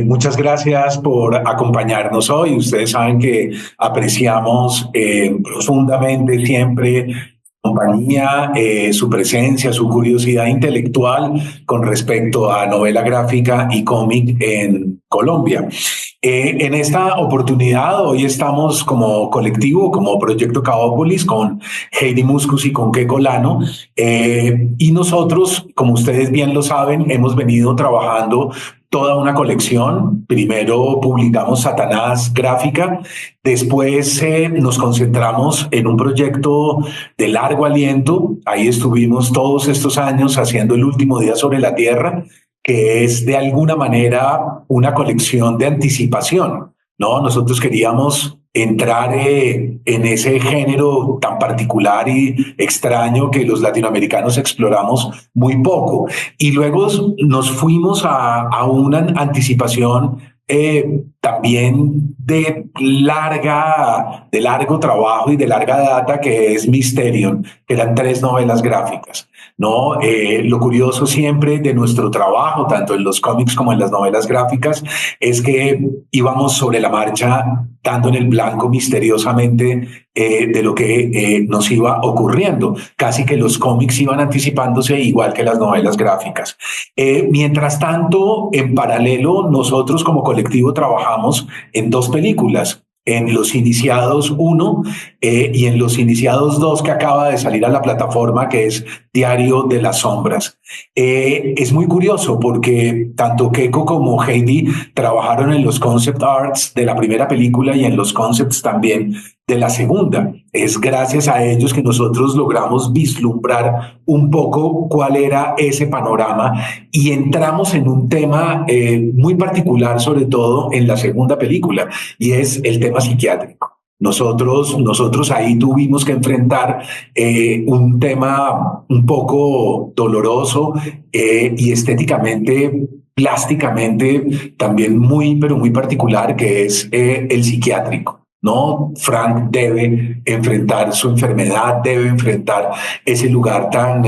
Muchas gracias por acompañarnos hoy. Ustedes saben que apreciamos profundamente siempre su compañía, su presencia, su curiosidad intelectual con respecto a novela gráfica y cómic en Colombia. En esta oportunidad, hoy estamos como colectivo, como Proyecto Caópolis, con Heidi Muscus y con Keiko Lano, y nosotros, como ustedes bien lo saben, hemos venido trabajando toda una colección. Primero publicamos Satanás Gráfica, después nos concentramos en un proyecto de largo aliento. Ahí estuvimos todos estos años haciendo El último día sobre la Tierra, que es de alguna manera una colección de anticipación, ¿no? Nosotros queríamos entrar en ese género tan particular y extraño que los latinoamericanos exploramos muy poco. Y luego nos fuimos a una anticipación también de largo trabajo y de larga data, que es Mysterion, que eran 3 novelas gráficas, ¿no? Lo curioso siempre de nuestro trabajo, tanto en los cómics como en las novelas gráficas, es que íbamos sobre la marcha, dando en el blanco misteriosamente de lo que nos iba ocurriendo. Casi que los cómics iban anticipándose igual que las novelas gráficas. Mientras tanto, en paralelo, nosotros como colectivo trabajamos en 2 películas. En Los Iniciados 1 y en Los Iniciados 2, que acaba de salir a la plataforma, que es Diario de las Sombras. Es muy curioso porque tanto Keiko como Heidi trabajaron en los concept arts de la primera película y en los concepts también de la segunda. Es gracias a ellos que nosotros logramos vislumbrar un poco cuál era ese panorama y entramos en un tema muy particular, sobre todo en la segunda película, y es el tema psiquiátrico. Nosotros ahí tuvimos que enfrentar un tema un poco doloroso y estéticamente, plásticamente también pero muy particular, que es el psiquiátrico. No, Frank debe enfrentar su enfermedad, debe enfrentar ese lugar tan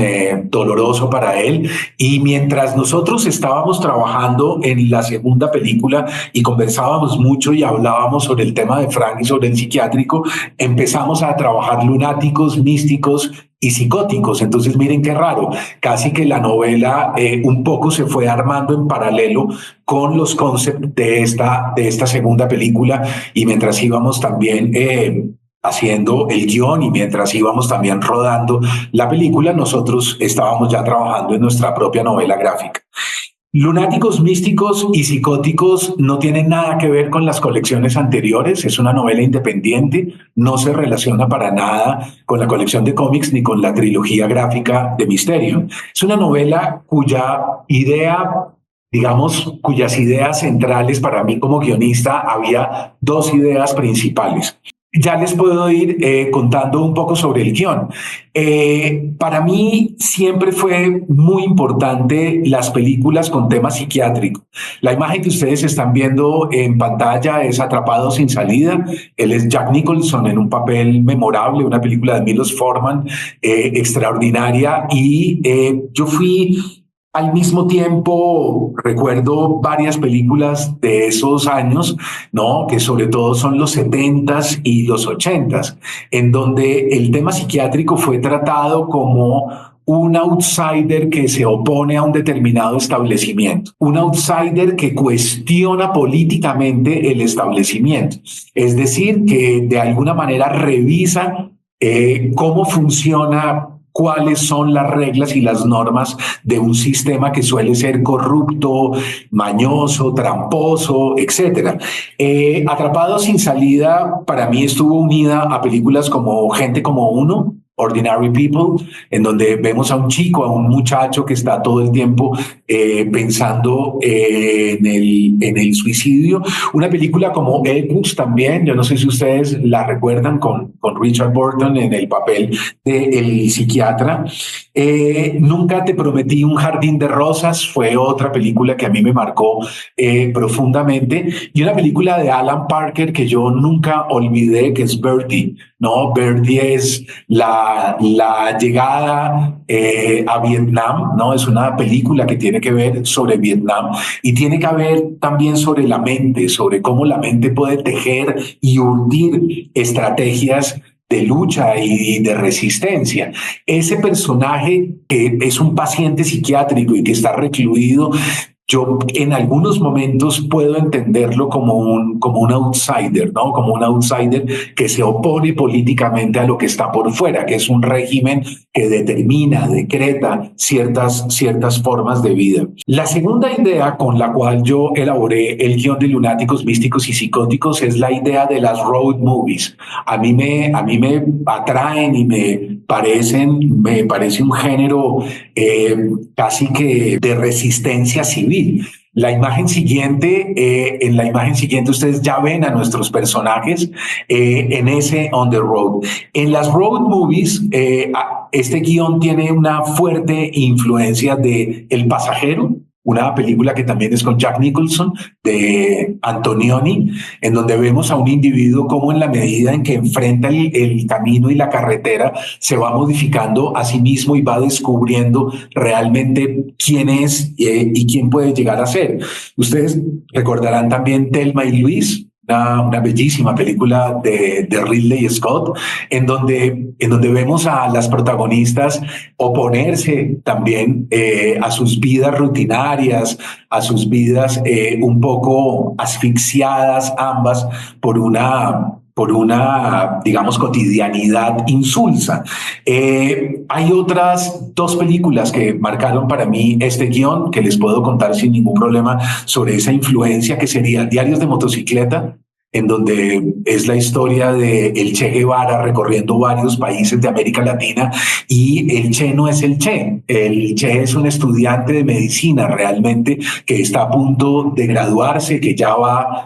doloroso para él. Y mientras nosotros estábamos trabajando en la segunda película y conversábamos mucho y hablábamos sobre el tema de Frank y sobre el psiquiátrico, empezamos a trabajar lunáticos, místicos y psicóticos. Entonces miren qué raro, casi que la novela un poco se fue armando en paralelo con los conceptos de esta segunda película, y mientras íbamos también haciendo el guión y mientras íbamos también rodando la película, nosotros estábamos ya trabajando en nuestra propia novela gráfica. Lunáticos, místicos y psicóticos no tienen nada que ver con las colecciones anteriores. Es una novela independiente, no se relaciona para nada con la colección de cómics ni con la trilogía gráfica de Mysterion. Es una novela cuyas ideas centrales para mí como guionista, había 2 ideas principales. Ya les puedo ir contando un poco sobre el guión. Para mí siempre fue muy importante las películas con tema psiquiátrico. La imagen que ustedes están viendo en pantalla es Atrapado sin salida. Él es Jack Nicholson en un papel memorable, una película de Milos Forman extraordinaria. Y yo fui... Al mismo tiempo, recuerdo varias películas de esos años, ¿no? Que sobre todo son los 70s y los 80s, en donde el tema psiquiátrico fue tratado como un outsider que se opone a un determinado establecimiento, un outsider que cuestiona políticamente el establecimiento, es decir, que de alguna manera revisa cómo funciona, cuáles son las reglas y las normas de un sistema que suele ser corrupto, mañoso, tramposo, etc. Atrapado sin salida para mí estuvo unida a películas como Gente como Uno, Ordinary People, en donde vemos a un chico, a un muchacho que está todo el tiempo pensando en el suicidio. Una película como Elvis también, yo no sé si ustedes la recuerdan, con Richard Burton en el papel del psiquiatra. Nunca te prometí un jardín de rosas fue otra película que a mí me marcó profundamente, y una película de Alan Parker que yo nunca olvidé, que es Birdie, ¿no? Birdie es la la llegada a Vietnam, ¿no? Es una película que tiene que ver sobre Vietnam y tiene que ver también sobre la mente, sobre cómo la mente puede tejer y urdir estrategias de lucha y de resistencia. Ese personaje que es un paciente psiquiátrico y que está recluido, yo en algunos momentos puedo entenderlo como un outsider, ¿no? Como un outsider que se opone políticamente a lo que está por fuera, que es un régimen que determina, decreta ciertas formas de vida. La segunda idea con la cual yo elaboré el guión de Lunáticos, Místicos y Psicóticos es la idea de las road movies. A mí me atraen y me parece un género casi que de resistencia civil. En la imagen siguiente ustedes ya ven a nuestros personajes en ese on the road. En las road movies, este guión tiene una fuerte influencia de El Pasajero, una película que también es con Jack Nicholson, de Antonioni, en donde vemos a un individuo como en la medida en que enfrenta el camino y la carretera, se va modificando a sí mismo y va descubriendo realmente quién es y quién puede llegar a ser. Ustedes recordarán también Thelma y Luis, una bellísima película de Ridley Scott, en donde vemos a las protagonistas oponerse también a sus vidas rutinarias, a sus vidas un poco asfixiadas ambas por una, digamos, cotidianidad insulsa. Hay otras dos películas que marcaron para mí este guión, que les puedo contar sin ningún problema sobre esa influencia, que sería Diarios de Motocicleta, en donde es la historia de el Che Guevara recorriendo varios países de América Latina, y el Che no es el Che es un estudiante de medicina realmente que está a punto de graduarse, que ya va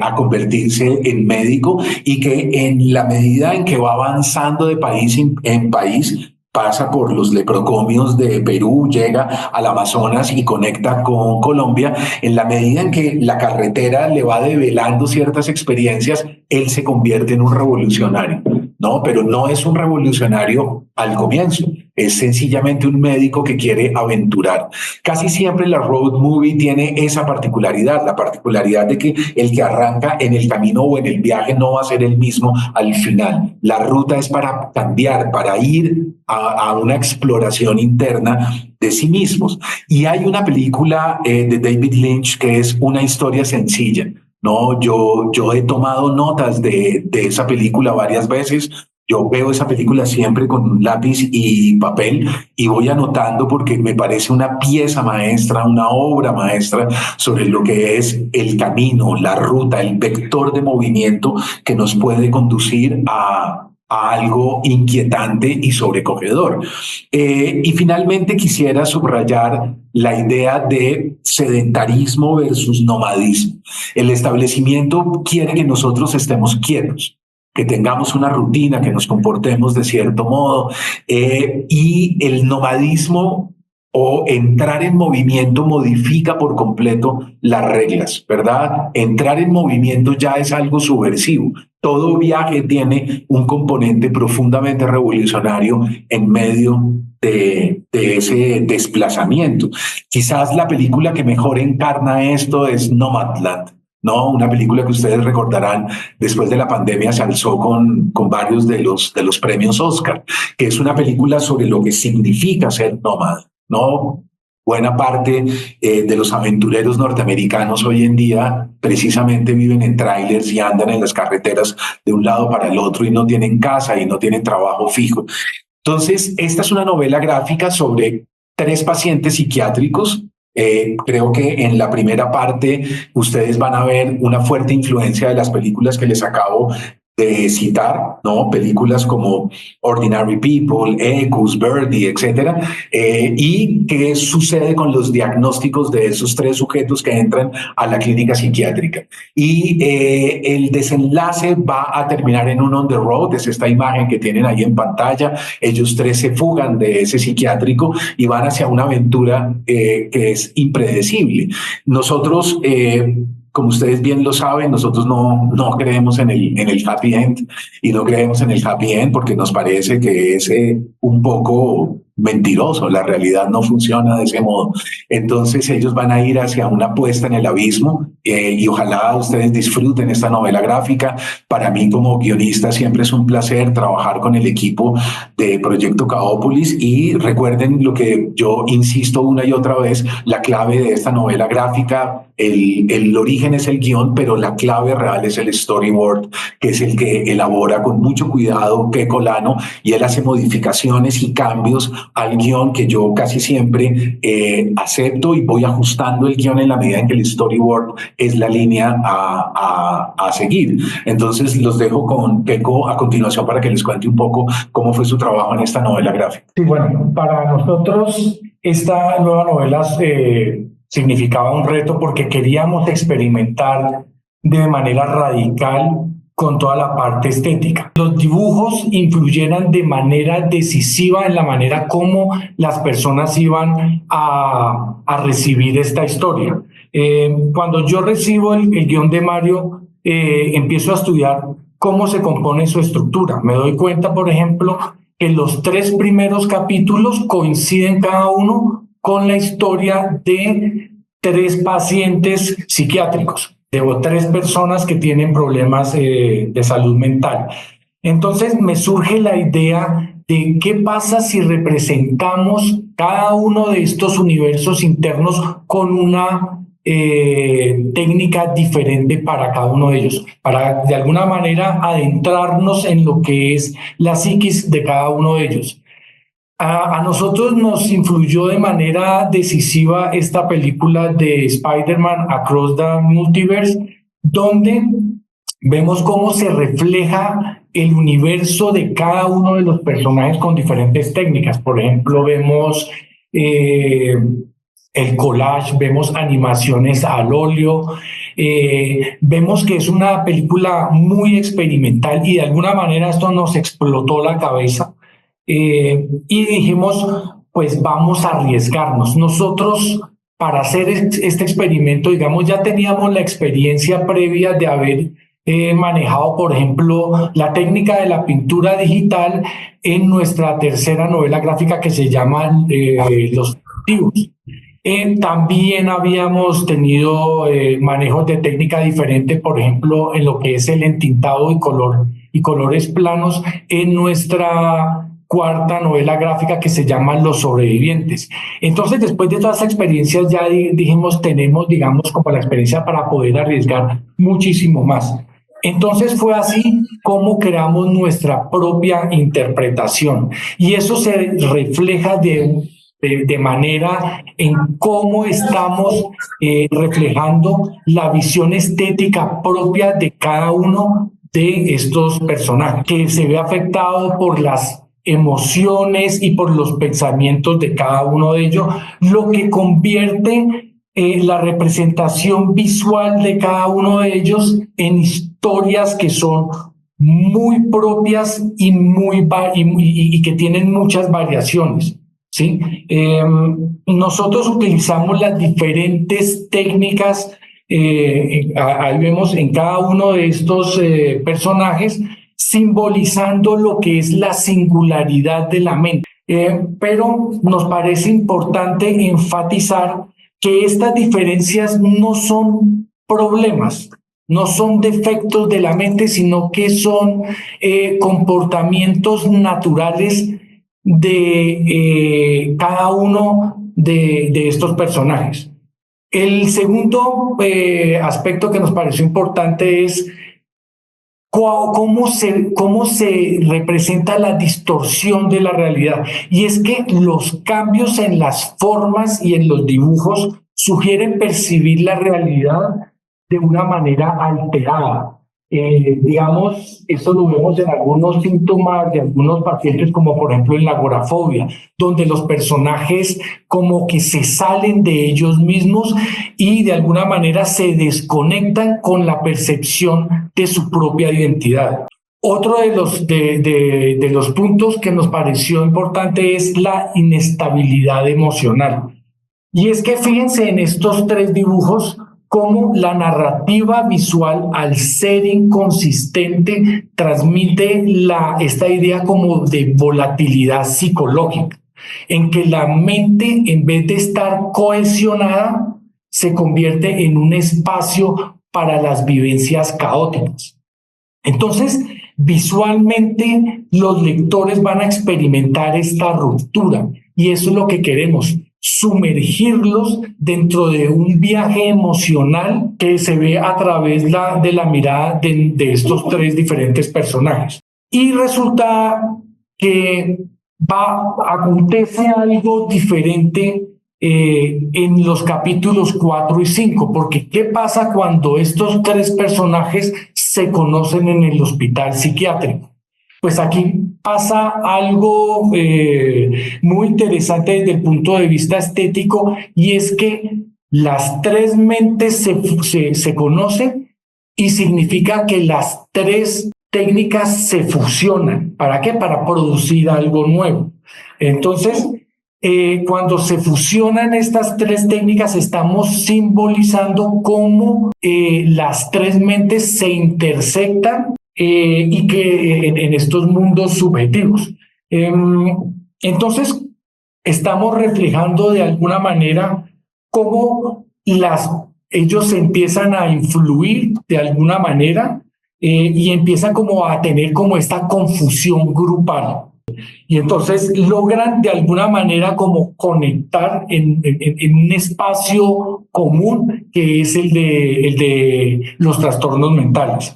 a convertirse en médico y que en la medida en que va avanzando de país en país, pasa por los leprocomios de Perú, llega al Amazonas y conecta con Colombia. En la medida en que la carretera le va develando ciertas experiencias, él se convierte en un revolucionario, ¿no? Pero no es un revolucionario al comienzo, es sencillamente un médico que quiere aventurar. Casi siempre la road movie tiene esa particularidad, la particularidad de que el que arranca en el camino o en el viaje no va a ser el mismo al final. La ruta es para cambiar, para ir a una exploración interna de sí mismos. Y hay una película de David Lynch que es Una historia sencilla. No, yo he tomado notas de esa película varias veces. Yo veo esa película siempre con un lápiz y papel y voy anotando porque me parece una pieza maestra, una obra maestra sobre lo que es el camino, la ruta, el vector de movimiento que nos puede conducir a algo inquietante y sobrecogedor. Y finalmente quisiera subrayar la idea de sedentarismo versus nomadismo. El establecimiento quiere que nosotros estemos quietos, que tengamos una rutina, que nos comportemos de cierto modo, y el nomadismo o entrar en movimiento modifica por completo las reglas, ¿verdad? Entrar en movimiento ya es algo subversivo. Todo viaje tiene un componente profundamente revolucionario en medio de ese desplazamiento. Quizás la película que mejor encarna esto es Nomadland, ¿no? Una película que ustedes recordarán después de la pandemia se alzó con varios de los premios Oscar, que es una película sobre lo que significa ser nómada, ¿no? Buena parte de los aventureros norteamericanos hoy en día precisamente viven en trailers y andan en las carreteras de un lado para el otro y no tienen casa y no tienen trabajo fijo. Entonces, esta es una novela gráfica sobre 3 pacientes psiquiátricos. Creo que en la primera parte ustedes van a ver una fuerte influencia de las películas que les acabo de citar, ¿no? Películas como Ordinary People, Echoes, Birdie, etcétera, y qué sucede con los diagnósticos de esos 3 sujetos que entran a la clínica psiquiátrica. Y el desenlace va a terminar en un on the road, es esta imagen que tienen ahí en pantalla. Ellos 3 se fugan de ese psiquiátrico y van hacia una aventura que es impredecible. Nosotros como ustedes bien lo saben, nosotros no creemos en el happy end, y no creemos en el happy end porque nos parece que es un poco mentiroso. La realidad no funciona de ese modo. Entonces ellos van a ir hacia una puesta en el abismo, y ojalá ustedes disfruten esta novela gráfica. Para mí como guionista siempre es un placer trabajar con el equipo de Proyecto Kaópolis, y recuerden lo que yo insisto una y otra vez: la clave de esta novela gráfica, el origen es el guión, pero la clave real es el storyboard, que es el que elabora con mucho cuidado Pecco Lano, y él hace modificaciones y cambios al guión que yo casi siempre acepto, y voy ajustando el guión en la medida en que el storyboard es la línea a seguir. Entonces los dejo con Pecco a continuación para que les cuente un poco cómo fue su trabajo en esta novela gráfica. Sí, bueno, para nosotros esta nueva novela significaba un reto porque queríamos experimentar de manera radical con toda la parte estética. Los dibujos influyeran de manera decisiva en la manera como las personas iban a recibir esta historia. Cuando yo recibo el guión de Mario, empiezo a estudiar cómo se compone su estructura. Me doy cuenta, por ejemplo, que los 3 primeros capítulos coinciden cada uno con la historia de 3 pacientes psiquiátricos, de 3 personas que tienen problemas de salud mental. Entonces me surge la idea de qué pasa si representamos cada uno de estos universos internos con una técnica diferente para cada uno de ellos, para de alguna manera adentrarnos en lo que es la psiquis de cada uno de ellos. A nosotros nos influyó de manera decisiva esta película de Spider-Man Across the Multiverse, donde vemos cómo se refleja el universo de cada uno de los personajes con diferentes técnicas. Por ejemplo, vemos el collage, vemos animaciones al óleo, vemos que es una película muy experimental, y de alguna manera esto nos explotó la cabeza, y dijimos, pues vamos a arriesgarnos. Nosotros, para hacer este experimento, digamos, ya teníamos la experiencia previa de haber manejado, por ejemplo, la técnica de la pintura digital en nuestra tercera novela gráfica que se llama Los Fugitivos. También habíamos tenido manejos de técnica diferente, por ejemplo, en lo que es el entintado y colores planos en nuestra cuarta novela gráfica que se llama Los Sobrevivientes. Entonces, después de todas esas experiencias, ya dijimos, tenemos, digamos, como la experiencia para poder arriesgar muchísimo más. Entonces fue así como creamos nuestra propia interpretación, y eso se refleja de manera en cómo estamos reflejando la visión estética propia de cada uno de estos personajes, que se ve afectado por las emociones y por los pensamientos de cada uno de ellos, lo que convierte la representación visual de cada uno de ellos en historias que son muy propias y que tienen muchas variaciones, ¿sí? Nosotros utilizamos las diferentes técnicas, ahí vemos en cada uno de estos personajes, simbolizando lo que es la singularidad de la mente. Pero nos parece importante enfatizar que estas diferencias no son problemas, no son defectos de la mente, sino que son comportamientos naturales de cada uno de estos personajes. El segundo aspecto que nos pareció importante es cómo se representa la distorsión de la realidad. Y es que los cambios en las formas y en los dibujos sugieren percibir la realidad de una manera alterada. Digamos, esto lo vemos en algunos síntomas de algunos pacientes, como por ejemplo en la agorafobia, donde los personajes como que se salen de ellos mismos y de alguna manera se desconectan con la percepción de su propia identidad. Otro de los puntos que nos pareció importante es la inestabilidad emocional. Y es que fíjense en estos 3 dibujos cómo la narrativa visual, al ser inconsistente, transmite esta idea como de volatilidad psicológica, en que la mente, en vez de estar cohesionada, se convierte en un espacio para las vivencias caóticas. Entonces, visualmente, los lectores van a experimentar esta ruptura, y eso es lo que queremos, sumergirlos dentro de un viaje emocional que se ve a través de la mirada de estos tres diferentes personajes. Y resulta que acontece algo diferente en los capítulos 4 y 5, porque ¿qué pasa cuando estos tres personajes se conocen en el hospital psiquiátrico? Pues aquí pasa algo muy interesante desde el punto de vista estético, y es que las tres mentes se conocen, y significa que las tres técnicas se fusionan. ¿Para qué? Para producir algo nuevo. Entonces, cuando se fusionan estas tres técnicas, estamos simbolizando cómo las tres mentes se intersectan y que en estos mundos subjetivos. Entonces, estamos reflejando de alguna manera cómo ellos se empiezan a influir de alguna manera y empiezan como a tener como esta confusión grupal. Y entonces logran de alguna manera como conectar en un espacio común, que es el de los trastornos mentales.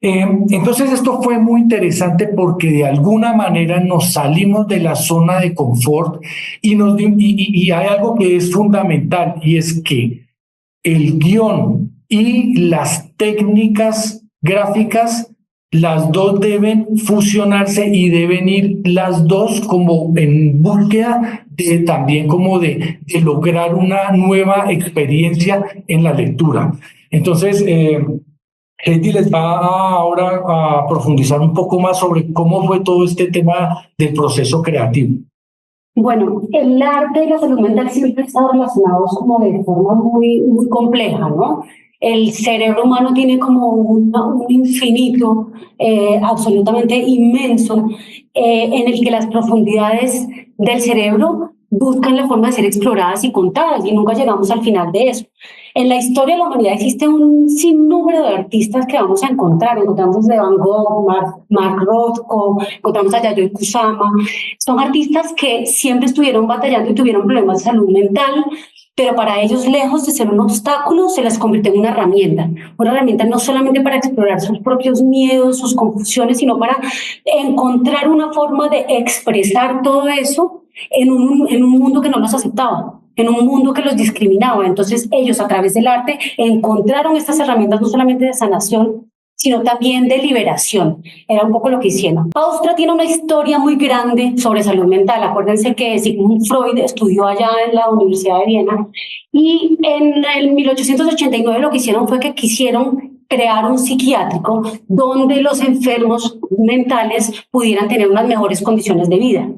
Entonces esto fue muy interesante porque de alguna manera nos salimos de la zona de confort, y hay algo que es fundamental, y es que el guión y las técnicas gráficas, las dos deben fusionarse y deben ir las dos como en búsqueda de también como de lograr una nueva experiencia en la lectura. Entonces, Heidi les va ahora a profundizar un poco más sobre cómo fue todo este tema del proceso creativo. Bueno, el arte y la salud mental siempre están relacionados como de forma muy, muy compleja, ¿no? El cerebro humano tiene como un infinito absolutamente inmenso en el que las profundidades del cerebro buscan la forma de ser exploradas y contadas, y nunca llegamos al final de eso. En la historia de la humanidad existe un sinnúmero de artistas que vamos a encontrar. Encontramos de Van Gogh, Mark Rothko, encontramos a Yayoi Kusama. Son artistas que siempre estuvieron batallando y tuvieron problemas de salud mental, pero para ellos, lejos de ser un obstáculo, se les convirtió en una herramienta no solamente para explorar sus propios miedos, sus confusiones, sino para encontrar una forma de expresar todo eso en un mundo que no los aceptaba, en un mundo que los discriminaba. Entonces ellos, a través del arte, encontraron estas herramientas no solamente de sanación, sino también de liberación. Era un poco lo que hicieron. Austria tiene una historia muy grande sobre salud mental. Acuérdense que Sigmund Freud estudió allá en la Universidad de Viena, y en el 1889 lo que hicieron fue que quisieron crear un psiquiátrico donde los enfermos mentales pudieran tener unas mejores condiciones de vida.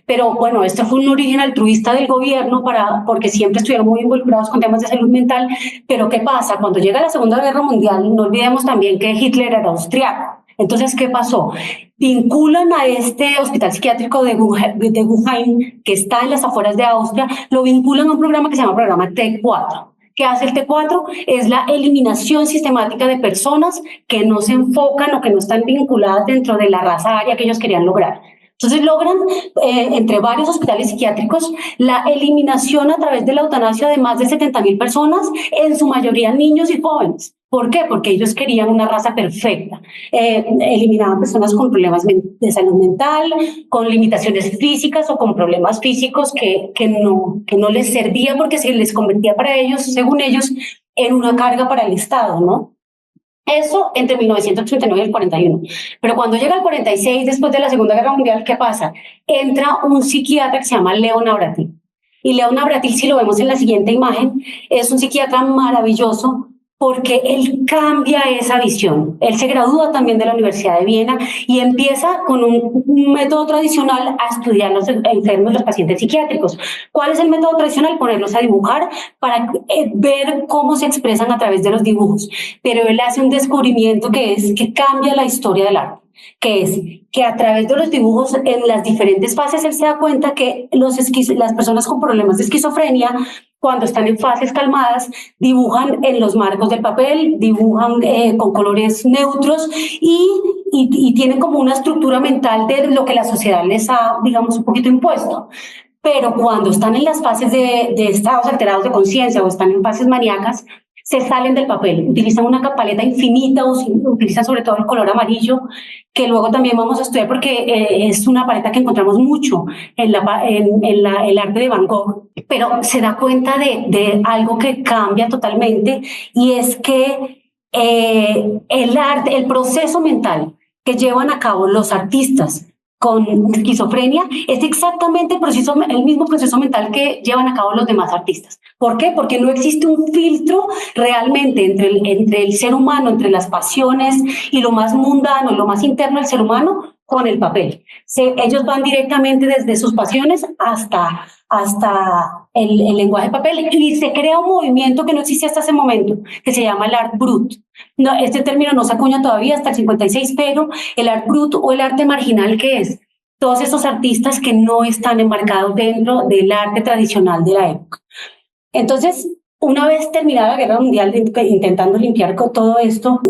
Pero bueno, esto fue un origen altruista del gobierno porque siempre estuvieron muy involucrados con temas de salud mental. Pero ¿qué pasa? Cuando llega la Segunda Guerra Mundial, no olvidemos también que Hitler era austriaco. Entonces, ¿qué pasó? Vinculan a este hospital psiquiátrico de Wuhan, que está en las afueras de Austria, lo vinculan a un programa que se llama programa T4. ¿Qué hace el T4? Es la eliminación sistemática de personas que no se enfocan o que no están vinculadas dentro de la raza aria que ellos querían lograr. Entonces logran, entre varios hospitales psiquiátricos, la eliminación a través de la eutanasia de más de 70.000 personas, en su mayoría niños y jóvenes. ¿Por qué? Porque ellos querían una raza perfecta. Eliminaban personas con problemas de salud mental, con limitaciones físicas o con problemas físicos que no les servía, porque se les convertía para ellos, según ellos, en una carga para el Estado, ¿no? Eso entre 1939 y el 41. Pero cuando llega el 46, después de la Segunda Guerra Mundial, ¿qué pasa? Entra un psiquiatra que se llama Leon Abratil. Y Leon Abratil, si lo vemos en la siguiente imagen, es un psiquiatra maravilloso porque él cambia esa visión. Él se gradúa también de la Universidad de Viena y empieza con un método tradicional a estudiar los enfermos, los pacientes psiquiátricos. ¿Cuál es el método tradicional? Ponerlos a dibujar para ver cómo se expresan a través de los dibujos. Pero él hace un descubrimiento que cambia la historia del arte, que es que a través de los dibujos en las diferentes fases él se da cuenta que las personas con problemas de esquizofrenia, cuando están en fases calmadas, dibujan en los marcos del papel, dibujan con colores neutros y tienen como una estructura mental de lo que la sociedad les ha, digamos, un poquito impuesto. Pero cuando están en las fases de estados alterados de conciencia o están en fases maníacas, se salen del papel, utilizan una paleta infinita, utilizan sobre todo el color amarillo, que luego también vamos a estudiar porque es una paleta que encontramos mucho en el arte de Van Gogh, pero se da cuenta de algo que cambia totalmente, y es que el proceso mental que llevan a cabo los artistas con esquizofrenia es exactamente el mismo proceso mental que llevan a cabo los demás artistas. ¿Por qué? Porque no existe un filtro realmente entre el ser humano, entre las pasiones y lo más mundano, lo más interno del ser humano con el papel. Ellos van directamente desde sus pasiones hasta el lenguaje de papel, y se crea un movimiento que no existía hasta ese momento, que se llama el art brut. No, este término no se acuña todavía hasta el 56, pero el art brut o el arte marginal, ¿qué es? Todos estos artistas que no están enmarcados dentro del arte tradicional de la época. Entonces, una vez terminada la Guerra Mundial, intentando limpiar con todo esto,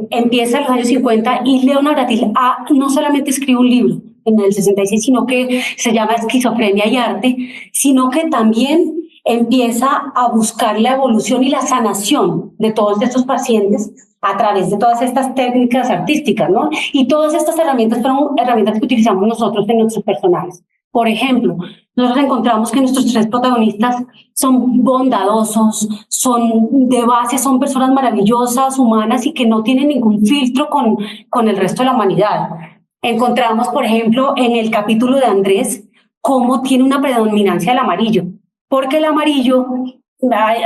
empieza en los años 50 y Leonard Bratil no solamente escribe un libro en el 66, sino que se llama Esquizofrenia y Arte, sino que también empieza a buscar la evolución y la sanación de todos estos pacientes a través de todas estas técnicas artísticas, ¿no? Y todas estas herramientas fueron herramientas que utilizamos nosotros en nuestros personajes. Por ejemplo, nosotros encontramos que nuestros tres protagonistas son bondadosos, son de base, son personas maravillosas, humanas y que no tienen ningún filtro con el resto de la humanidad. Encontramos, por ejemplo, en el capítulo de Andrés, cómo tiene una predominancia el amarillo, porque el amarillo,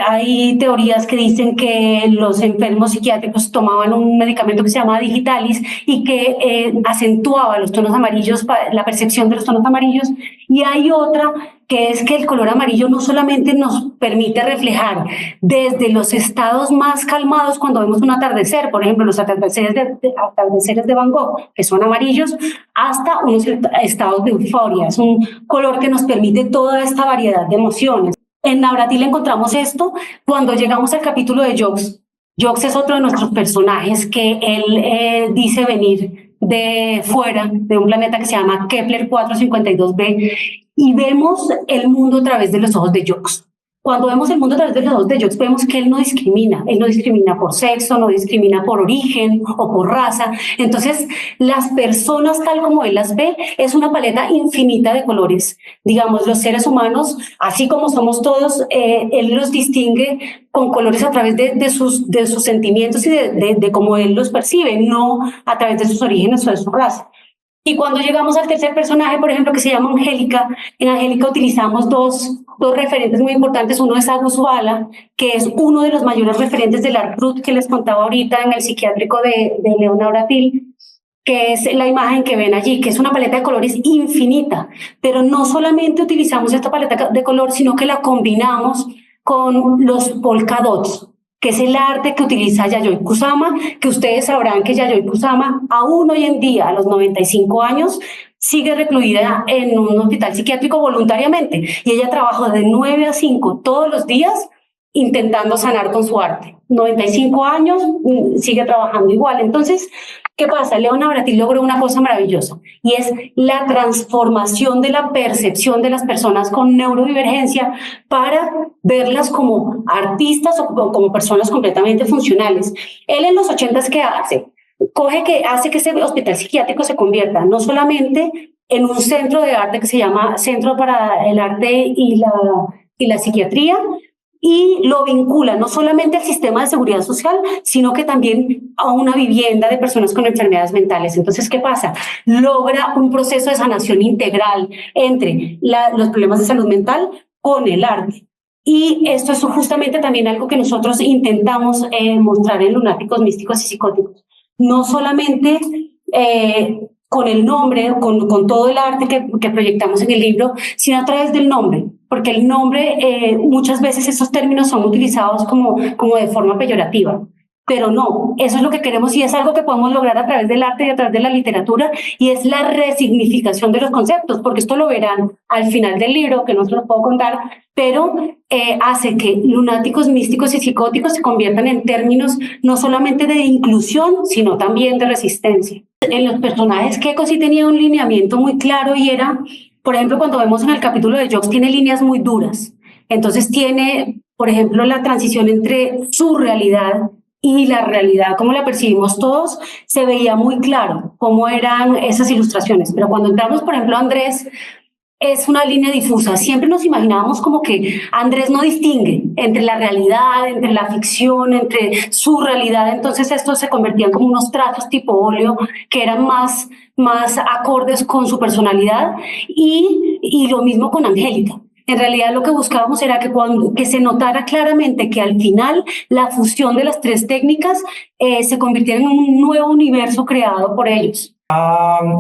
hay teorías que dicen que los enfermos psiquiátricos tomaban un medicamento que se llama Digitalis y que acentuaba los tonos amarillos, la percepción de los tonos amarillos, y hay otra que es que el color amarillo no solamente nos permite reflejar desde los estados más calmados cuando vemos un atardecer, por ejemplo, los atardeceres de Van Gogh, que son amarillos, hasta unos estados de euforia. Es un color que nos permite toda esta variedad de emociones. En Bratil encontramos esto cuando llegamos al capítulo de Jocks. Jocks es otro de nuestros personajes que él dice venir de fuera, de un planeta que se llama Kepler 452b, y vemos el mundo a través de los ojos de Jocks. Cuando vemos el mundo a través de los ojos de Jocks, vemos que él no discrimina por sexo, no discrimina por origen o por raza. Entonces, las personas tal como él las ve, es una paleta infinita de colores. Digamos, los seres humanos, así como somos todos, él los distingue con colores a través de sus sentimientos y de cómo él los percibe, no a través de sus orígenes o de su raza. Y cuando llegamos al tercer personaje, por ejemplo, que se llama Angélica, en Angélica utilizamos dos referentes muy importantes. Uno es August Bala, que es uno de los mayores referentes del art brut que les contaba ahorita en el psiquiátrico de Leonard Bratil, que es la imagen que ven allí, que es una paleta de colores infinita. Pero no solamente utilizamos esta paleta de color, sino que la combinamos con los polka dots, que es el arte que utiliza Yayoi Kusama, que ustedes sabrán que Yayoi Kusama, aún hoy en día, a los 95 años, sigue recluida en un hospital psiquiátrico voluntariamente, y ella trabaja de 9 a 5 todos los días intentando sanar con su arte. 95 años, sigue trabajando igual. Entonces, ¿qué pasa? Leonard Bratil logró una cosa maravillosa, y es la transformación de la percepción de las personas con neurodivergencia para verlas como artistas o como personas completamente funcionales. Él en los 80s, ¿qué hace? Hace que ese hospital psiquiátrico se convierta no solamente en un centro de arte que se llama Centro para el Arte y la Psiquiatría, y lo vincula no solamente al sistema de seguridad social, sino que también a una vivienda de personas con enfermedades mentales. Entonces, ¿qué pasa? Logra un proceso de sanación integral entre los problemas de salud mental con el arte. Y esto es justamente también algo que nosotros intentamos mostrar en Lunáticos Místicos y Psicóticos. No solamente con el nombre, con todo el arte que proyectamos en el libro, sino a través del nombre, porque el nombre, muchas veces esos términos son utilizados como de forma peyorativa. Pero no, eso es lo que queremos y es algo que podemos lograr a través del arte y a través de la literatura, y es la resignificación de los conceptos, porque esto lo verán al final del libro, que no se los puedo contar, pero hace que lunáticos, místicos y psicóticos se conviertan en términos no solamente de inclusión, sino también de resistencia. En los personajes, Keiko sí tenía un lineamiento muy claro y era, por ejemplo, cuando vemos en el capítulo de Jobs, tiene líneas muy duras. Entonces tiene, por ejemplo, la transición entre su realidad y la realidad, como la percibimos todos, se veía muy claro cómo eran esas ilustraciones. Pero cuando entramos, por ejemplo, Andrés, es una línea difusa. Siempre nos imaginábamos como que Andrés no distingue entre la realidad, entre la ficción, entre su realidad. Entonces estos se convertían como unos trazos tipo óleo que eran más acordes con su personalidad, y lo mismo con Angélica. En realidad lo que buscábamos era que se notara claramente que al final la fusión de las tres técnicas se convirtiera en un nuevo universo creado por ellos.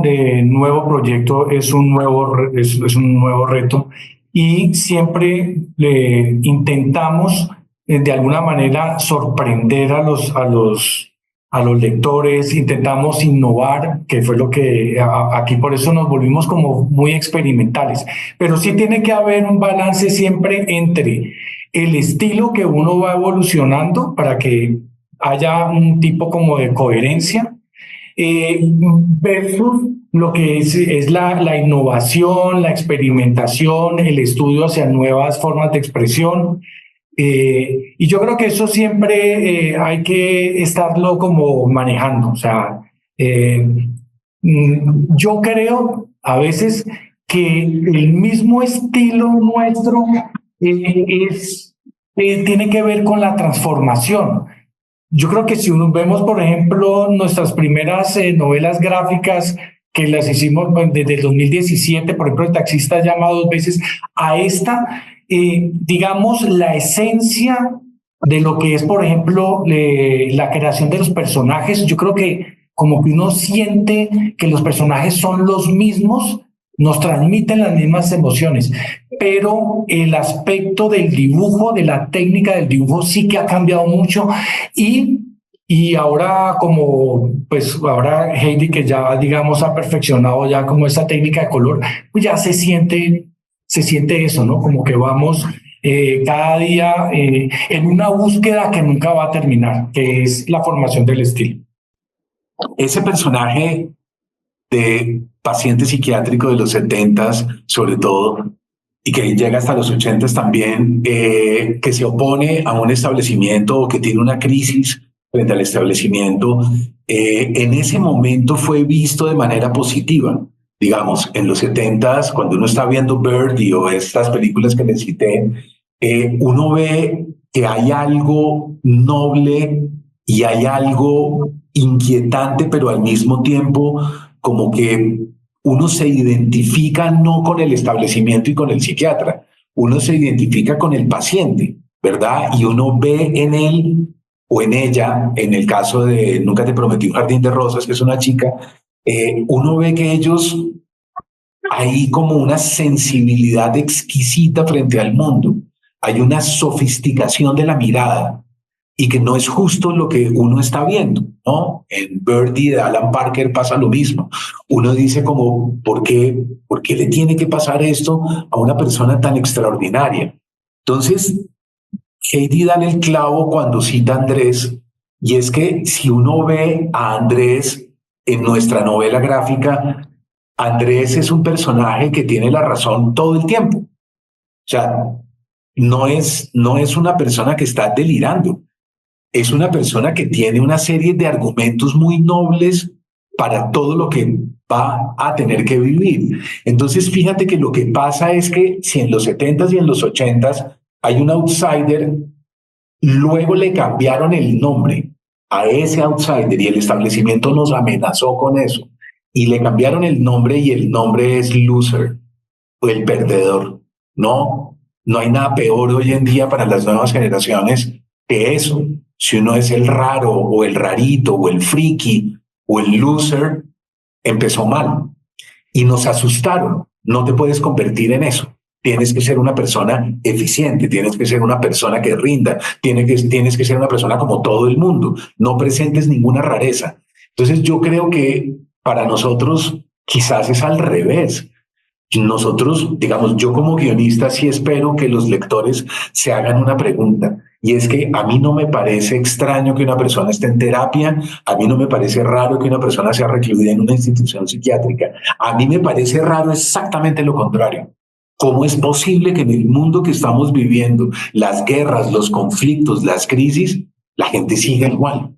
De nuevo proyecto es un nuevo reto, y siempre intentamos de alguna manera sorprender a los lectores, intentamos innovar, que fue lo que aquí por eso nos volvimos como muy experimentales, pero sí tiene que haber un balance siempre entre el estilo que uno va evolucionando para que haya un tipo como de coherencia, versus lo que es la innovación, la experimentación, el estudio hacia nuevas formas de expresión. Y yo creo que eso siempre hay que estarlo como manejando. O sea, yo creo a veces que el mismo estilo nuestro tiene que ver con la transformación. Yo creo que si uno vemos, por ejemplo, nuestras primeras novelas gráficas que las hicimos desde el 2017, por ejemplo, El taxista llama dos veces, a esta, digamos, la esencia de lo que es, por ejemplo, la creación de los personajes, yo creo que como que uno siente que los personajes son los mismos, nos transmiten las mismas emociones, pero el aspecto del dibujo, de la técnica del dibujo sí que ha cambiado mucho, y ahora ahora Heidi, que ya digamos ha perfeccionado ya como esa técnica de color, pues ya se siente eso, ¿no? Como que vamos cada día en una búsqueda que nunca va a terminar, que es la formación del estilo. Ese personaje de paciente psiquiátrico de los 70s, sobre todo, y que llega hasta los 80s también, que se opone a un establecimiento o que tiene una crisis frente al establecimiento, en ese momento fue visto de manera positiva. Digamos, en los 70s, cuando uno está viendo Birdie o estas películas que les cité, uno ve que hay algo noble y hay algo inquietante, pero al mismo tiempo como que uno se identifica no con el establecimiento y con el psiquiatra, uno se identifica con el paciente, ¿verdad? Y uno ve en él o en ella, en el caso de Nunca te prometí un jardín de rosas, que es una chica, uno ve que ellos hay como una sensibilidad exquisita frente al mundo, hay una sofisticación de la mirada, y que no es justo lo que uno está viendo, ¿no? En Birdie de Alan Parker pasa lo mismo. Uno dice como, ¿por qué le tiene que pasar esto a una persona tan extraordinaria? Entonces, Heidi da el clavo cuando cita a Andrés, y es que si uno ve a Andrés en nuestra novela gráfica, Andrés es un personaje que tiene la razón todo el tiempo. O sea, no es una persona que está delirando. Es una persona que tiene una serie de argumentos muy nobles para todo lo que va a tener que vivir. Entonces, fíjate que lo que pasa es que si en los 70s y en los 80s hay un outsider, luego le cambiaron el nombre a ese outsider y el establecimiento nos amenazó con eso. Y le cambiaron el nombre y el nombre es loser o el perdedor. No no hay nada peor hoy en día para las nuevas generaciones que eso. Si uno es el raro o el rarito o el friki o el loser, empezó mal y nos asustaron. No te puedes convertir en eso. Tienes que ser una persona eficiente, tienes que ser una persona que rinda, tienes que ser una persona como todo el mundo. No presentes ninguna rareza. Entonces yo creo que para nosotros quizás es al revés. Nosotros, digamos, yo como guionista sí espero que los lectores se hagan una pregunta. Y es que a mí no me parece extraño que una persona esté en terapia, a mí no me parece raro que una persona sea recluida en una institución psiquiátrica. A mí me parece raro exactamente lo contrario. ¿Cómo es posible que en el mundo que estamos viviendo, las guerras, los conflictos, las crisis, la gente siga igual?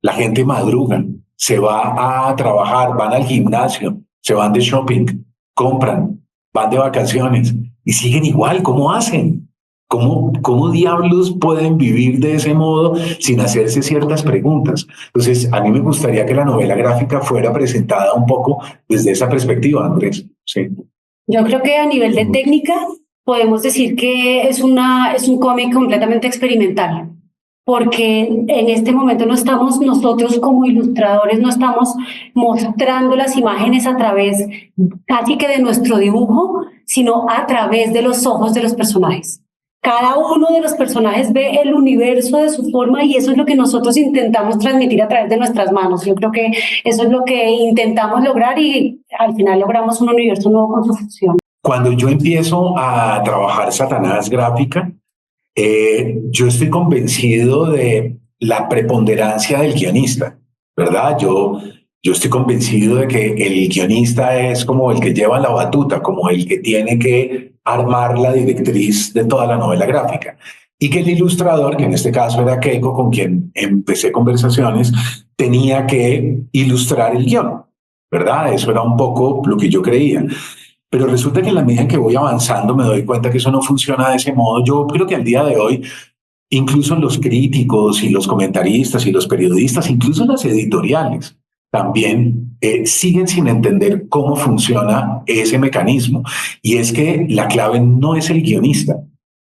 La gente madruga, se va a trabajar, van al gimnasio, se van de shopping, compran, van de vacaciones y siguen igual. ¿Cómo hacen? ¿Cómo diablos pueden vivir de ese modo sin hacerse ciertas preguntas? Entonces, a mí me gustaría que la novela gráfica fuera presentada un poco desde esa perspectiva, Andrés. Sí. Yo creo que a nivel de técnica podemos decir que es un cómic completamente experimental, porque en este momento no estamos nosotros como ilustradores, no estamos mostrando las imágenes a través casi que de nuestro dibujo, sino a través de los ojos de los personajes. Cada uno de los personajes ve el universo de su forma y eso es lo que nosotros intentamos transmitir a través de nuestras manos. Yo creo que eso es lo que intentamos lograr y al final logramos un universo nuevo con su función. Cuando yo empiezo a trabajar Satanás gráfica, yo estoy convencido de la preponderancia del guionista, ¿verdad? Yo estoy convencido de que el guionista es como el que lleva la batuta, como el que tiene que armar la directriz de toda la novela gráfica. Y que el ilustrador, que en este caso era Keiko, con quien empecé conversaciones, tenía que ilustrar el guión, ¿verdad? Eso era un poco lo que yo creía. Pero resulta que en la medida en que voy avanzando me doy cuenta que eso no funciona de ese modo. Yo creo que al día de hoy, incluso los críticos y los comentaristas y los periodistas, incluso las editoriales, también siguen sin entender cómo funciona ese mecanismo. Y es que la clave no es el guionista.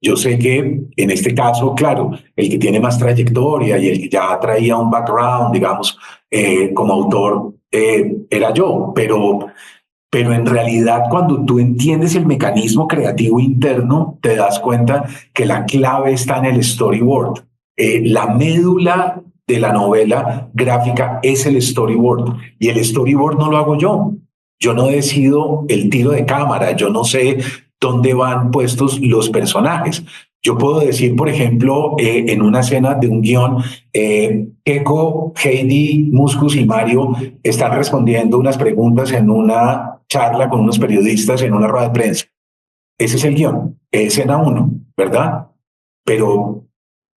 Yo sé que en este caso, claro, el que tiene más trayectoria y el que ya traía un background, digamos, como autor, era yo, pero en realidad cuando tú entiendes el mecanismo creativo interno, te das cuenta que la clave está en el storyboard. La médula de la novela gráfica es el storyboard y el storyboard no lo hago yo. Yo no decido el tiro de cámara, yo no sé dónde van puestos los personajes. Yo puedo decir, por ejemplo, en una escena de un guión, Keiko, Heidi, Muscus y Mario están respondiendo unas preguntas en una charla con unos periodistas en una rueda de prensa. Ese es el guión, escena 1, ¿verdad? Pero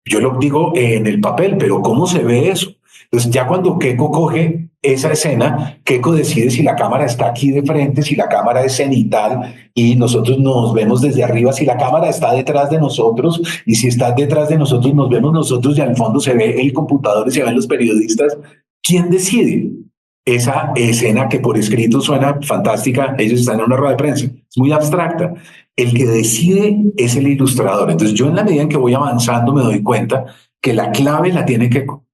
yo lo digo en el papel, pero ¿cómo se ve eso? Entonces ya cuando Keiko coge esa escena, Keiko decide si la cámara está aquí de frente, si la cámara es cenital y nosotros nos vemos desde arriba, si la cámara está detrás de nosotros y si está detrás de nosotros nos vemos nosotros y al fondo se ve el computador y se ven los periodistas. ¿Quién decide? Esa escena que por escrito suena fantástica, ellos están en una rueda de prensa, es muy abstracta. El que decide es el ilustrador. Entonces yo en la medida en que voy avanzando me doy cuenta que la clave la tiene Keiko.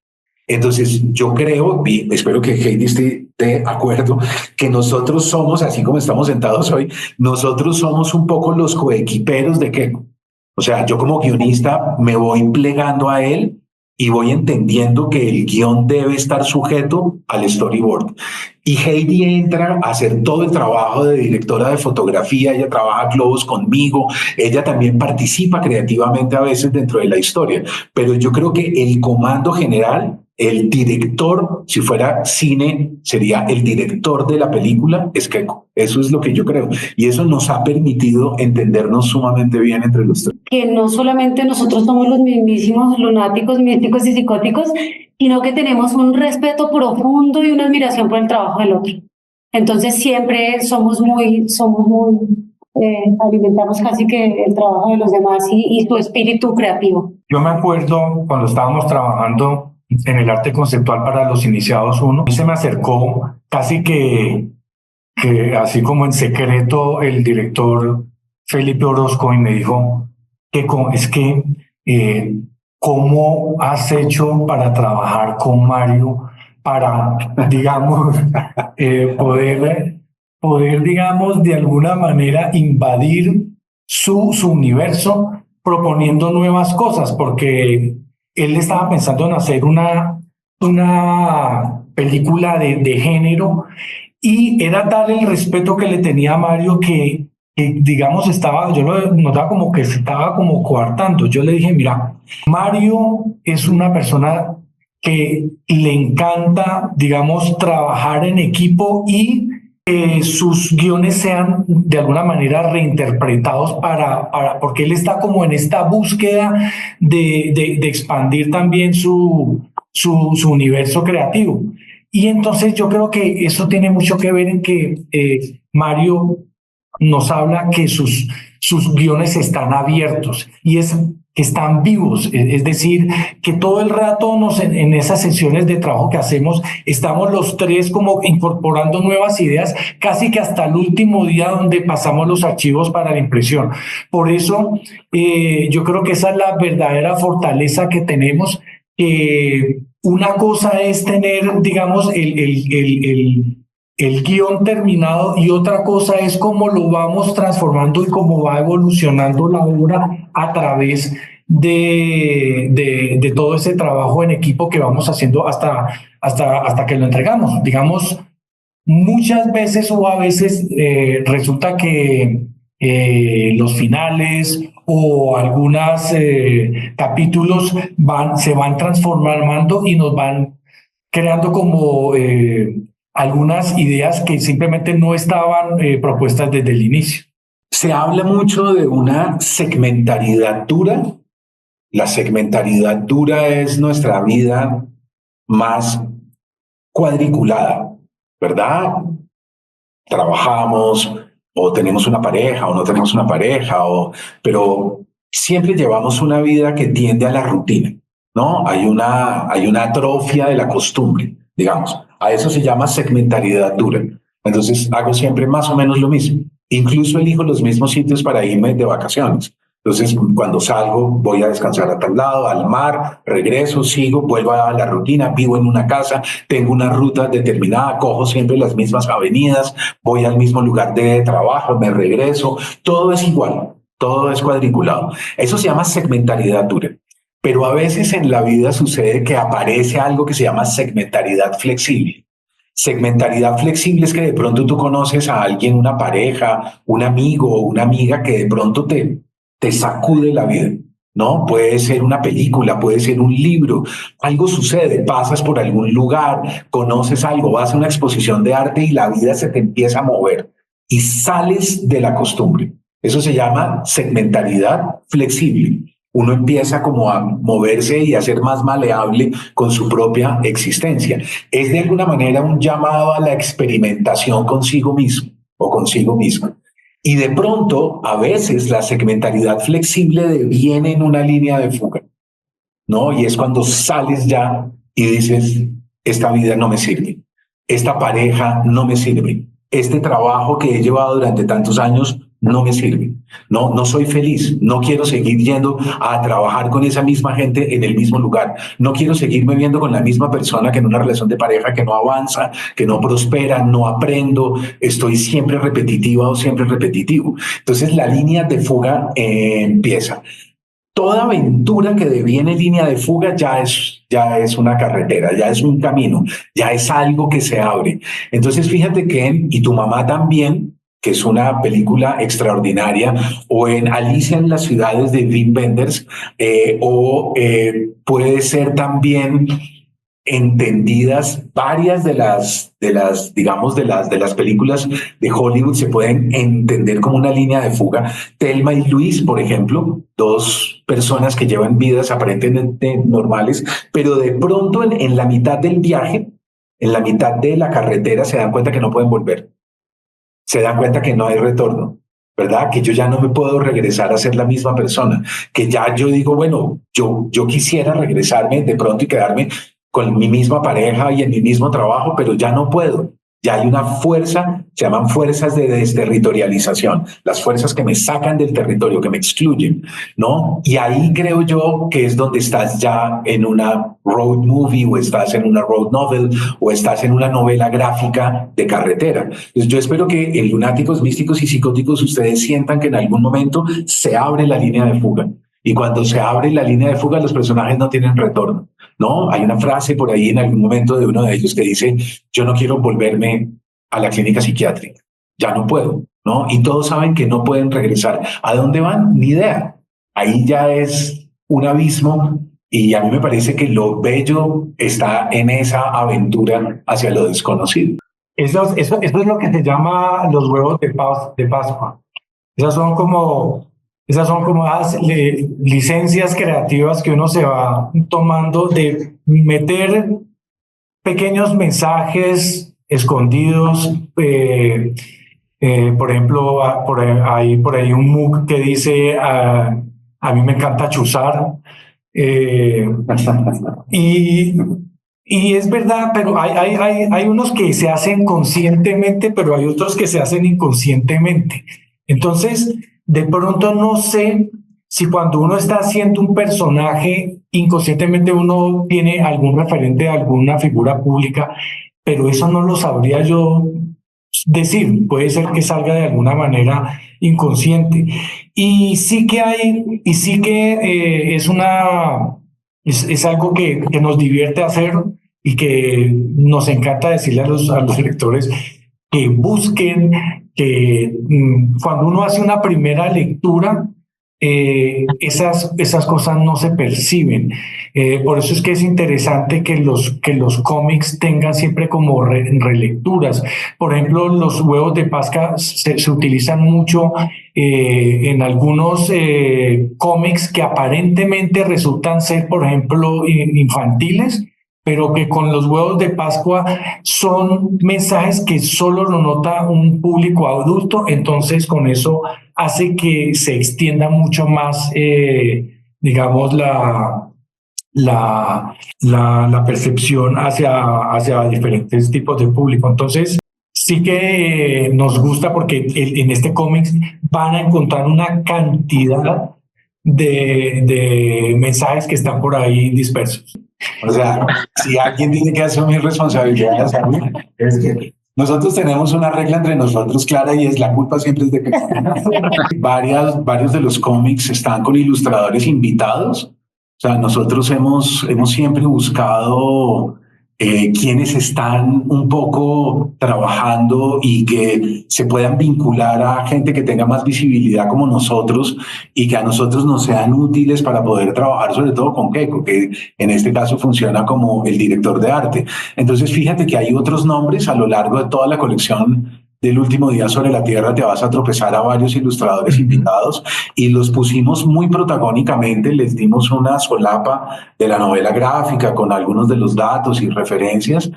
Entonces yo creo, y espero que Heidi esté de acuerdo, que nosotros somos, así como estamos sentados hoy, nosotros somos un poco los coequiperos de Keiko. O sea, yo como guionista me voy plegando a él y voy entendiendo que el guión debe estar sujeto al storyboard. Y Heidi entra a hacer todo el trabajo de directora de fotografía, ella trabaja close conmigo, ella también participa creativamente a veces dentro de la historia, pero yo creo que el comando general, el director, si fuera cine, sería el director de la película, es Keiko. Eso es lo que yo creo. Y eso nos ha permitido entendernos sumamente bien entre los tres. Que no solamente nosotros somos los mismísimos lunáticos, místicos y psicóticos, sino que tenemos un respeto profundo y una admiración por el trabajo del otro. Entonces siempre alimentamos casi que el trabajo de los demás y su espíritu creativo. Yo me acuerdo cuando estábamos trabajando en el arte conceptual para los iniciados 1, se me acercó casi que así como en secreto el director Felipe Orozco y me dijo, es que ¿cómo has hecho para trabajar con Mario para, digamos, poder, digamos, de alguna manera invadir su universo proponiendo nuevas cosas? Porque él estaba pensando en hacer una película de género, y era tal el respeto que le tenía a Mario que, digamos, yo lo notaba como que se estaba como coartando. Yo le dije, mira, Mario es una persona que le encanta, digamos, trabajar en equipo y que sus guiones sean de alguna manera reinterpretados porque él está como en esta búsqueda de expandir también su universo creativo. Y entonces yo creo que eso tiene mucho que ver en que Mario nos habla que sus guiones están abiertos y que están vivos, es decir, que todo el rato en esas sesiones de trabajo que hacemos, estamos los tres como incorporando nuevas ideas, casi que hasta el último día donde pasamos los archivos para la impresión. Por eso yo creo que esa es la verdadera fortaleza que tenemos. Una cosa es tener, digamos, el guión terminado, y otra cosa es cómo lo vamos transformando y cómo va evolucionando la obra a través de todo ese trabajo en equipo que vamos haciendo hasta que lo entregamos. Digamos, muchas veces o a veces resulta que los finales o algunos capítulos se van transformando y nos van creando como algunas ideas que simplemente no estaban propuestas desde el inicio. Se habla mucho de una segmentaridad dura. La segmentaridad dura es nuestra vida más cuadriculada, ¿verdad? Trabajamos o tenemos una pareja o no tenemos una pareja, pero siempre llevamos una vida que tiende a la rutina, ¿no? Hay una atrofia de la costumbre, digamos. A eso se llama segmentaridad dura. Entonces hago siempre más o menos lo mismo. Incluso elijo los mismos sitios para irme de vacaciones. Entonces, cuando salgo, voy a descansar a tal lado, al mar, regreso, sigo, vuelvo a la rutina, vivo en una casa, tengo una ruta determinada, cojo siempre las mismas avenidas, voy al mismo lugar de trabajo, me regreso, todo es igual, todo es cuadriculado. Eso se llama segmentaridad dura. Pero a veces en la vida sucede que aparece algo que se llama segmentaridad flexible. Segmentaridad flexible es que de pronto tú conoces a alguien, una pareja, un amigo o una amiga que de pronto te sacude la vida, ¿no? Puede ser una película, puede ser un libro, algo sucede, pasas por algún lugar, conoces algo, vas a una exposición de arte y la vida se te empieza a mover y sales de la costumbre. Eso se llama segmentaridad flexible. Uno empieza como a moverse y a ser más maleable con su propia existencia. Es de alguna manera un llamado a la experimentación consigo mismo o consigo misma. Y de pronto, a veces, la segmentaridad flexible deviene en una línea de fuga, ¿no? Y es cuando sales ya y dices, esta vida no me sirve, esta pareja no me sirve, este trabajo que he llevado durante tantos años no me sirve, no soy feliz, no quiero seguir yendo a trabajar con esa misma gente en el mismo lugar, no quiero seguirme viendo con la misma persona que en una relación de pareja que no avanza, que no prospera, no aprendo, estoy siempre repetitiva o siempre repetitivo. Entonces la línea de fuga empieza. Toda aventura que deviene línea de fuga ya es una carretera, ya es un camino, ya es algo que se abre. Entonces fíjate que, y tu mamá también, que es una película extraordinaria, o en Alicia en las ciudades de Wim Wenders, puede ser también entendidas varias de las películas de Hollywood se pueden entender como una línea de fuga. Thelma y Luis, por ejemplo, dos personas que llevan vidas aparentemente normales, pero de pronto en la mitad del viaje, en la mitad de la carretera, se dan cuenta que no pueden volver. Se dan cuenta que no hay retorno, ¿verdad? Que yo ya no me puedo regresar a ser la misma persona, que ya yo digo, bueno, yo quisiera regresarme de pronto y quedarme con mi misma pareja y en mi mismo trabajo, pero ya no puedo. Ya hay una fuerza, se llaman fuerzas de desterritorialización, las fuerzas que me sacan del territorio, que me excluyen, ¿no? Y ahí creo yo que es donde estás ya en una road movie o estás en una road novel o estás en una novela gráfica de carretera. Entonces yo espero que en Lunáticos, Místicos y Psicóticos ustedes sientan que en algún momento se abre la línea de fuga. Y cuando se abre la línea de fuga, los personajes no tienen retorno, ¿no? Hay una frase por ahí en algún momento de uno de ellos que dice, yo no quiero volverme a la clínica psiquiátrica, ya no puedo, ¿no? Y todos saben que no pueden regresar. ¿A dónde van? Ni idea. Ahí ya es un abismo y a mí me parece que lo bello está en esa aventura hacia lo desconocido. Eso es lo que se llama los huevos de Pascua. Esas son como las licencias creativas que uno se va tomando de meter pequeños mensajes escondidos. Por ejemplo, por ahí un MOOC que dice a mí me encanta chuzar. Y es verdad, pero hay unos que se hacen conscientemente, pero hay otros que se hacen inconscientemente. Entonces, de pronto no sé si cuando uno está haciendo un personaje, inconscientemente uno tiene algún referente de alguna figura pública, pero eso no lo sabría yo decir. Puede ser que salga de alguna manera inconsciente. Y sí que es algo que nos divierte hacer y que nos encanta decirle a los lectores que busquen, que cuando uno hace una primera lectura, esas cosas no se perciben. Por eso es que es interesante que los cómics tengan siempre como relecturas. Por ejemplo, los huevos de Pascua se utilizan mucho en algunos cómics que aparentemente resultan ser, por ejemplo, infantiles, pero que con los huevos de Pascua son mensajes que solo lo nota un público adulto, entonces con eso hace que se extienda mucho más, digamos, la percepción hacia diferentes tipos de público. Entonces, sí que nos gusta porque en este cómic van a encontrar una cantidad de mensajes que están por ahí dispersos. O sea, si alguien tiene que asumir responsabilidad, es que nosotros tenemos una regla entre nosotros clara y es la culpa siempre es de que varios de los cómics están con ilustradores invitados. O sea, nosotros hemos siempre buscado quienes están un poco trabajando y que se puedan vincular a gente que tenga más visibilidad como nosotros y que a nosotros nos sean útiles para poder trabajar, sobre todo con Keiko, que en este caso funciona como el director de arte. Entonces, fíjate que hay otros nombres a lo largo de toda la colección del Último Día sobre la Tierra. Te vas a tropezar a varios ilustradores invitados y los pusimos muy protagónicamente, les dimos una solapa de la novela gráfica con algunos de los datos y referencias.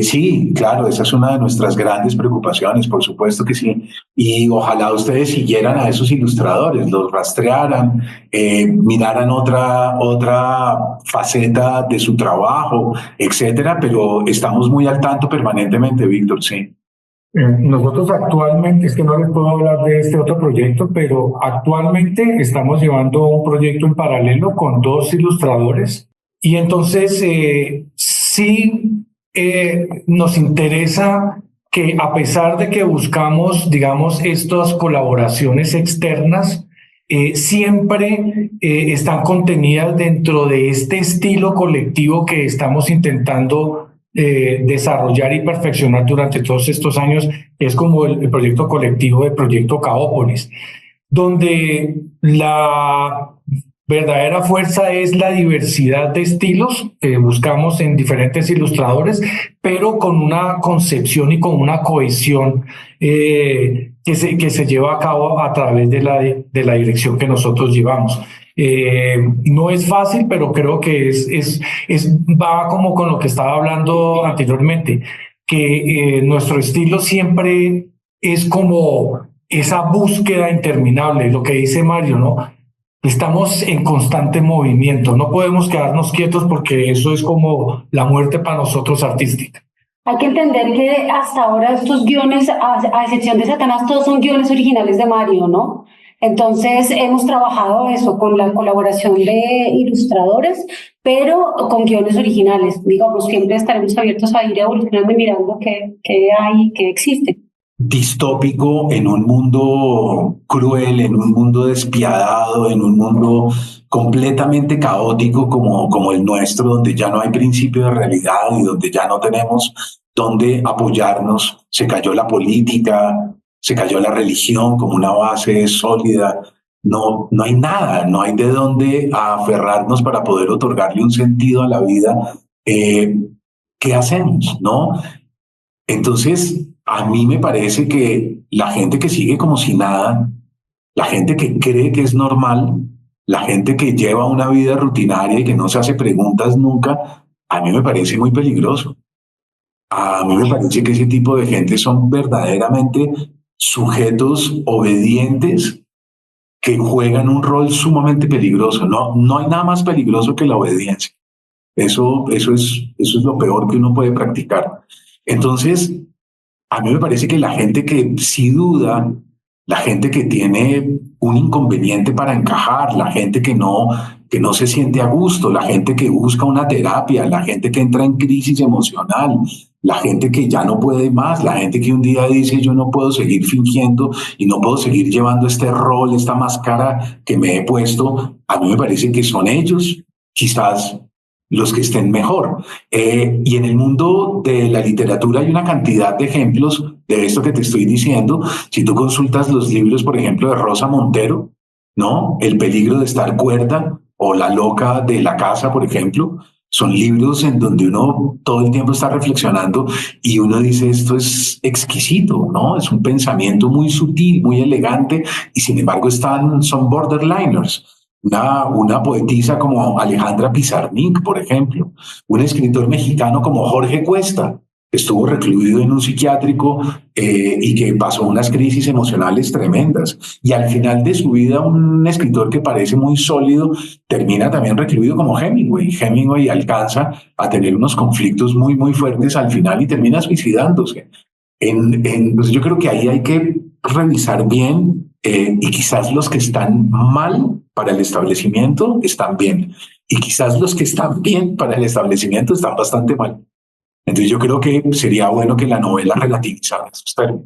Sí, claro, esa es una de nuestras grandes preocupaciones, por supuesto que sí. Y ojalá ustedes siguieran a esos ilustradores, los rastrearan, miraran otra faceta de su trabajo, etcétera, pero estamos muy al tanto permanentemente, Víctor, sí. Nosotros actualmente, es que no les puedo hablar de este otro proyecto, pero actualmente estamos llevando un proyecto en paralelo con 2 ilustradores y entonces sí nos interesa que a pesar de que buscamos, digamos, estas colaboraciones externas, siempre están contenidas dentro de este estilo colectivo que estamos intentando desarrollar y perfeccionar durante todos estos años, que es como el proyecto colectivo de Proyecto Caópolis, donde la verdadera fuerza es la diversidad de estilos que buscamos en diferentes ilustradores, pero con una concepción y con una cohesión que se lleva a cabo a través de la dirección que nosotros llevamos. No es fácil, pero creo que va como con lo que estaba hablando anteriormente, que nuestro estilo siempre es como esa búsqueda interminable, lo que dice Mario, ¿no? Estamos en constante movimiento, no podemos quedarnos quietos porque eso es como la muerte para nosotros artística. Hay que entender que hasta ahora estos guiones, a excepción de Satanás, todos son guiones originales de Mario, ¿no? Entonces hemos trabajado eso con la colaboración de ilustradores, pero con guiones originales. Digamos, siempre estaremos abiertos a ir evolucionando y mirando qué hay, qué existe. Distópico en un mundo cruel, en un mundo despiadado, en un mundo completamente caótico como el nuestro, donde ya no hay principio de realidad y donde ya no tenemos dónde apoyarnos. Se cayó la política, se cayó la religión como una base sólida. No hay nada, no hay de dónde aferrarnos para poder otorgarle un sentido a la vida. ¿Qué hacemos, no? Entonces, a mí me parece que la gente que sigue como si nada, la gente que cree que es normal, la gente que lleva una vida rutinaria y que no se hace preguntas nunca, a mí me parece muy peligroso. A mí me parece que ese tipo de gente son verdaderamente sujetos obedientes que juegan un rol sumamente peligroso. No hay nada más peligroso que la obediencia. Eso es lo peor que uno puede practicar. Entonces, a mí me parece que la gente que sí duda, la gente que tiene un inconveniente para encajar, la gente que no se siente a gusto, la gente que busca una terapia, la gente que entra en crisis emocional, la gente que ya no puede más, la gente que un día dice yo no puedo seguir fingiendo y no puedo seguir llevando este rol, esta máscara que me he puesto, a mí me parece que son ellos, quizás los que estén mejor. Y en el mundo de la literatura hay una cantidad de ejemplos de esto que te estoy diciendo. Si tú consultas los libros, por ejemplo, de Rosa Montero, ¿no? El peligro de estar cuerda o La loca de la casa, por ejemplo, son libros en donde uno todo el tiempo está reflexionando y uno dice esto es exquisito, ¿no? Es un pensamiento muy sutil, muy elegante y sin embargo son borderliners. Una poetisa como Alejandra Pizarnik, por ejemplo, un escritor mexicano como Jorge Cuesta, que estuvo recluido en un psiquiátrico y que pasó unas crisis emocionales tremendas. Y al final de su vida, un escritor que parece muy sólido termina también recluido como Hemingway. Hemingway alcanza a tener unos conflictos muy, muy fuertes al final y termina suicidándose. Pues yo creo que ahí hay que revisar bien y quizás los que están mal para el establecimiento están bien y quizás los que están bien para el establecimiento están bastante mal. Entonces yo creo que sería bueno que la novela relativizara esos términos.